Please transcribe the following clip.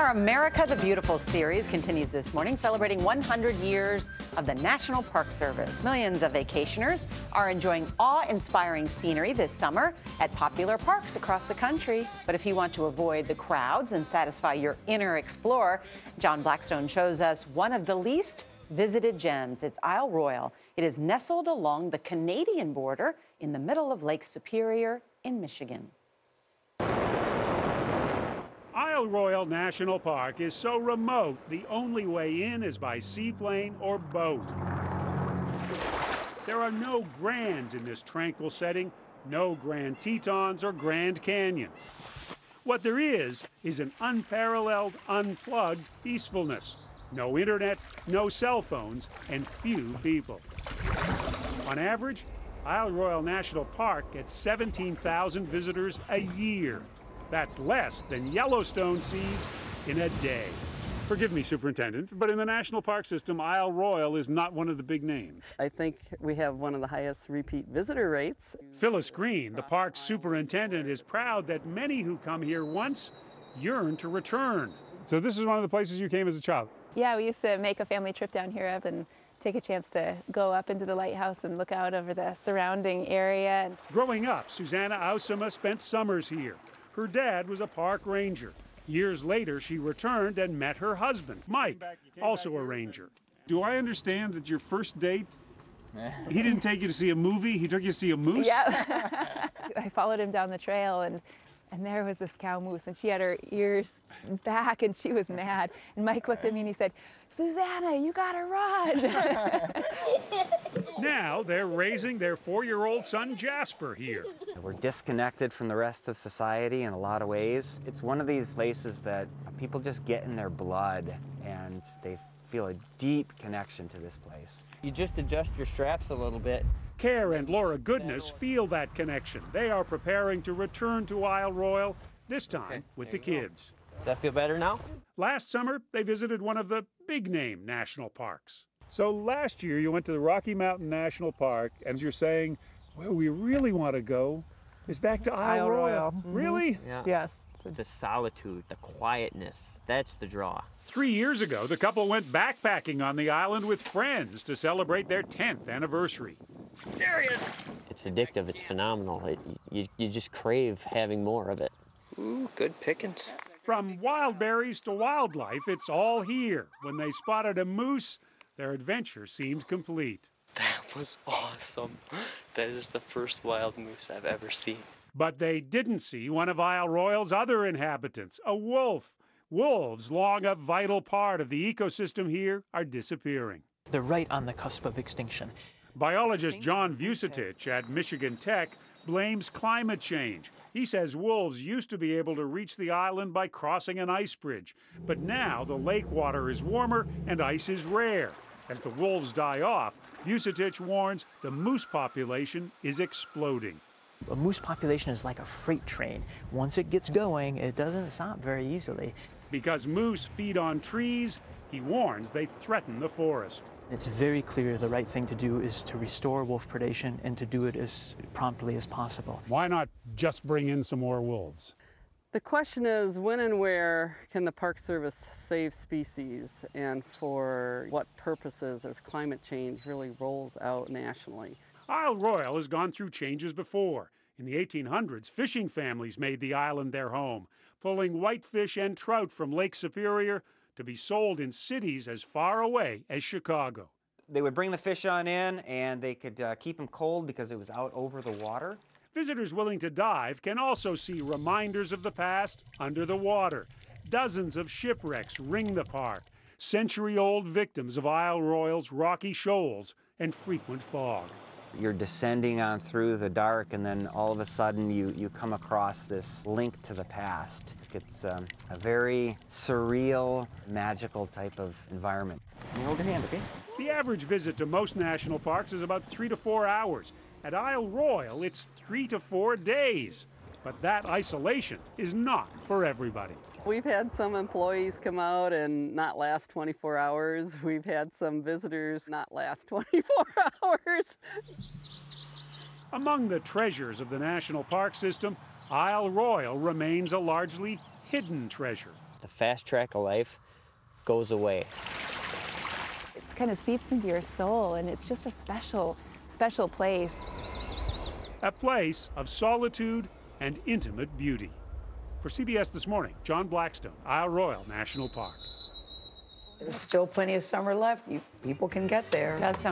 Our America the Beautiful series continues this morning, celebrating 100 years of the National Park Service. Millions of vacationers are enjoying awe-inspiring scenery this summer at popular parks across the country. But if you want to avoid the crowds and satisfy your inner explorer, John Blackstone shows us one of the least visited gems. It's Isle Royale. It is nestled along the Canadian border in the middle of Lake Superior in Michigan. Isle Royale National Park is so remote, the only way in is by seaplane or boat. There are no Grands in this tranquil setting, no Grand Tetons or Grand Canyon. What there is an unparalleled, unplugged peacefulness. No internet, no cell phones, and few people. On average, Isle Royale National Park gets 17,000 visitors a year. That's less than Yellowstone sees in a day. Forgive me, Superintendent, but in the National Park System, Isle Royale is not one of the big names. I think we have one of the highest repeat visitor rates. Phyllis Green, the park's superintendent, is proud that many who come here once yearn to return. So this is one of the places you came as a child? Yeah, we used to make a family trip down here and take a chance to go up into the lighthouse and look out over the surrounding area. Growing up, Susanna Ausema spent summers here. Her dad was a park ranger. Years later, she returned and met her husband, Mike, also a ranger. Do I understand that your first date, he didn't take you to see a movie, he took you to see a moose? Yeah. I followed him down the trail and there was this cow moose, and she had her ears back, and she was mad. And Mike looked at me and he said, "Susanna, you gotta run." Now they're raising their 4-year-old son, Jasper, here. We're disconnected from the rest of society in a lot of ways. It's one of these places that people just get in their blood, and they feel a deep connection to this place. You just adjust your straps a little bit. Care and Laura Goodness feel that connection. They are preparing to return to Isle Royale, this time with the kids. Does that feel better now? Last summer, they visited one of the big-name national parks. So last year, you went to the Rocky Mountain National Park, and you're saying, where we really want to go is back to Isle Royale. Mm-hmm. Really? Yeah. Yes. The solitude, the quietness, that's the draw. 3 years ago, the couple went backpacking on the island with friends to celebrate their 10th anniversary. There he is! It's addictive, it's phenomenal. You just crave having more of it. Ooh, good pickings. From wild berries to wildlife, it's all here. When they spotted a moose, their adventure seemed complete. That was awesome. That is the first wild moose I've ever seen. But they didn't see one of Isle Royale's other inhabitants, a wolf. Wolves, long a vital part of the ecosystem here, are disappearing. They're right on the cusp of extinction. Biologist John Vucetich at Michigan Tech blames climate change. He says wolves used to be able to reach the island by crossing an ice bridge, but now the lake water is warmer and ice is rare. As the wolves die off, Vucetich warns the moose population is exploding. A moose population is like a freight train. Once it gets going, it doesn't stop very easily. Because moose feed on trees, he warns they threaten the forest. It's very clear the right thing to do is to restore wolf predation and to do it as promptly as possible. Why not just bring in some more wolves? The question is, when and where can the Park Service save species, and for what purposes as climate change really rolls out nationally? Isle Royale has gone through changes before. In the 1800s, fishing families made the island their home, pulling whitefish and trout from Lake Superior to be sold in cities as far away as Chicago. They would bring the fish on in, and they could keep them cold because it was out over the water. Visitors willing to dive can also see reminders of the past under the water. Dozens of shipwrecks ring the park, century-old victims of Isle Royale's rocky shoals and frequent fog. You're descending on through the dark, and then all of a sudden you come across this link to the past. It's a very surreal, magical type of environment. You hold your hand, okay? The average visit to most national parks is about 3 to 4 hours. At Isle Royale, it's 3 to 4 days. But that isolation is not for everybody. We've had some employees come out and not last 24 hours. We've had some visitors not last 24 hours. Among the treasures of the National Park System, Isle Royale remains a largely hidden treasure. the fast track of life goes away. It kind of seeps into your soul, and it's just a special, special place. A place of solitude and intimate beauty. For CBS This Morning, John Blackstone, Royale National Park. There's still plenty of summer left. People can get there. Does sound